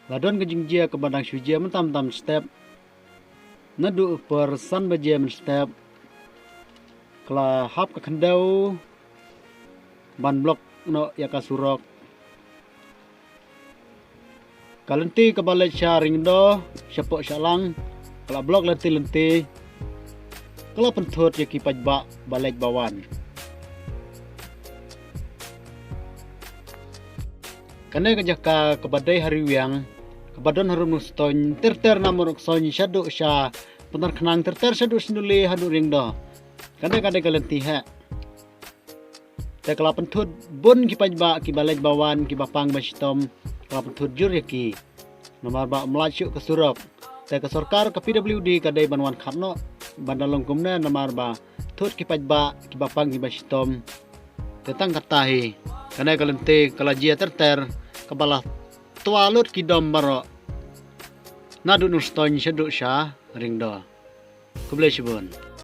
Ladon kejingjia ke badang syujia mentam-tam step. Nadu persan bajia men step. Kala hap ke kendau ban blok no yaka surok. Kalenti ke balai syaring do syapok syalang. Kala blok lenti-lenti. Kala pentut yaki pajbak balai bawan. Kane kejaka kebadai hari wiang. Kabadon harum nuston ter namur son syaduk sya penar kenang ter syaduk senduli hadu ring do. Kane kalenti ha. Te kala pentut bun ki pajba ki balai bawan ki bapang basitom kala pentut jur yaki. Nomor ba melacuk ke surok. Te ke sarkar ke PWD kadai banwan khatno bandalong kumna nomor ba tut ki pajba ki bapang ki basitom. Tetang katahi. Kane kalenti kala jia ter kepala tualut ki dom baro nadu nuston syaduk sya ring do. Kublai sibun.